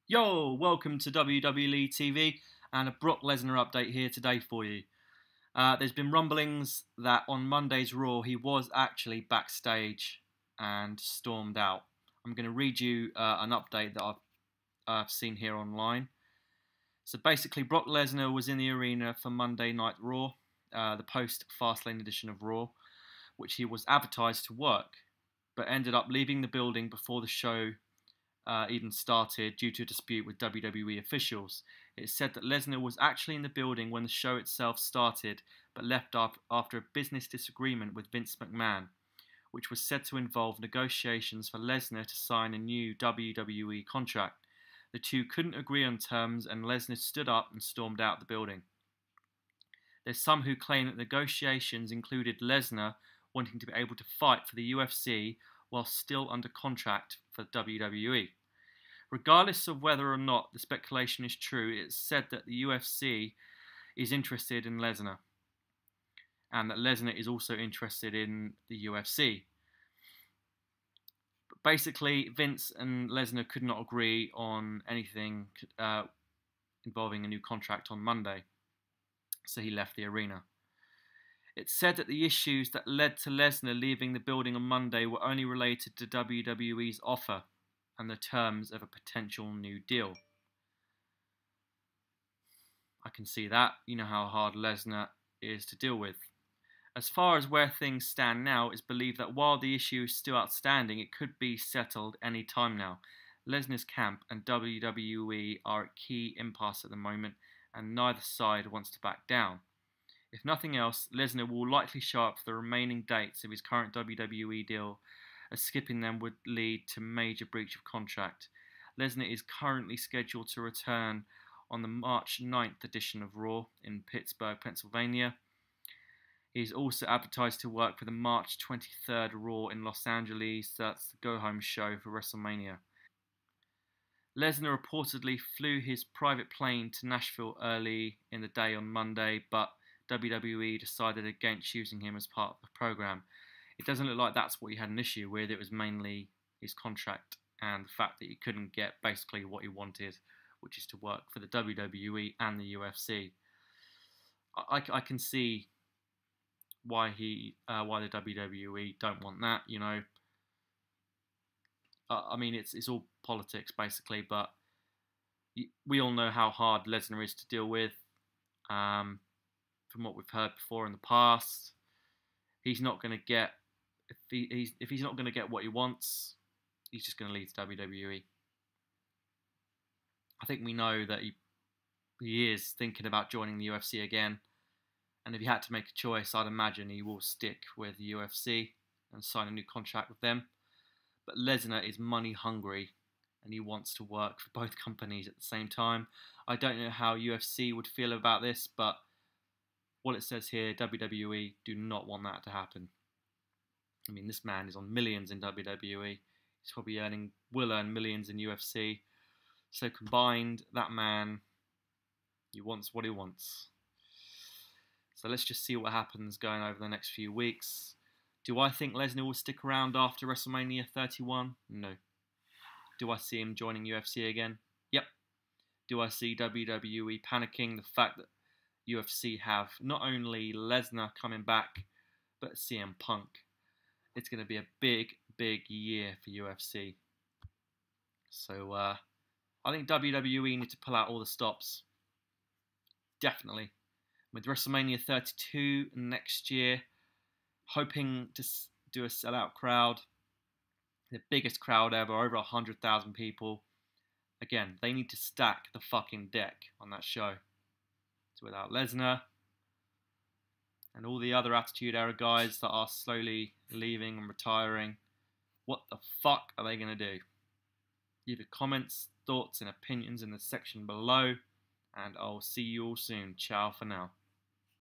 Yo, welcome to WWLeeTV and a Brock Lesnar update here today for you. There's been rumblings that on Monday's Raw he was actually backstage and stormed out. I'm going to read you an update that I've seen here online. So basically, Brock Lesnar was in the arena for Monday Night Raw, the post-Fastlane edition of Raw, which he was advertised to work, but ended up leaving the building before the show even started due to a dispute with WWE officials. It said that Lesnar was actually in the building when the show itself started, but left after a business disagreement with Vince McMahon, which was said to involve negotiations for Lesnar to sign a new WWE contract. The two couldn't agree on terms, and Lesnar stood up and stormed out the building. There's some who claim that negotiations included Lesnar wanting to be able to fight for the UFC while still under contract for WWE. Regardless of whether or not the speculation is true, it's said that the UFC is interested in Lesnar, and that Lesnar is also interested in the UFC. But basically, Vince and Lesnar could not agree on anything involving a new contract on Monday, so he left the arena. It's said that the issues that led to Lesnar leaving the building on Monday were only related to WWE's offer and the terms of a potential new deal. I can see that. You know how hard Lesnar is to deal with. As far as where things stand now, it's believed that while the issue is still outstanding, it could be settled any time now. Lesnar's camp and WWE are at key impasse at the moment, and neither side wants to back down. If nothing else, Lesnar will likely show up for the remaining dates of his current WWE deal, as skipping them would lead to major breach of contract. Lesnar is currently scheduled to return on the March 9th edition of Raw in Pittsburgh, Pennsylvania. He is also advertised to work for the March 23rd Raw in Los Angeles. That's the go-home show for WrestleMania. Lesnar reportedly flew his private plane to Nashville early in the day on Monday, but WWE decided against using him as part of the program. It doesn't look like that's what he had an issue with. It was mainly his contract and the fact that he couldn't get basically what he wanted, which is to work for the WWE and the UFC. I can see why the WWE don't want that. You know, I mean it's all politics basically, but we all know how hard Lesnar is to deal with. From what we've heard before in the past, he's not going to get if he's not going to get what he wants, he's just going to leave WWE. I think we know that he is thinking about joining the UFC again, and if he had to make a choice, I'd imagine he will stick with the UFC and sign a new contract with them. But Lesnar is money hungry, and he wants to work for both companies at the same time. I don't know how UFC would feel about this, but what it says here, WWE do not want that to happen. I mean, this man is on millions in WWE. He's probably will earn millions in UFC. So combined, that man, he wants what he wants. So let's just see what happens going over the next few weeks. Do I think Lesnar will stick around after WrestleMania 31? No. Do I see him joining UFC again? Yep. Do I see WWE panicking the fact that UFC have not only Lesnar coming back, but CM Punk? It's going to be a big, big year for UFC. So I think WWE need to pull out all the stops. Definitely. With WrestleMania 32 next year, hoping to do a sellout crowd, the biggest crowd ever, over 100,000 people. Again, they need to stack the fucking deck on that show. So without Lesnar and all the other Attitude Era guys that are slowly leaving and retiring, what the fuck are they going to do? Leave your comments, thoughts and opinions in the section below, and I'll see you all soon. Ciao for now.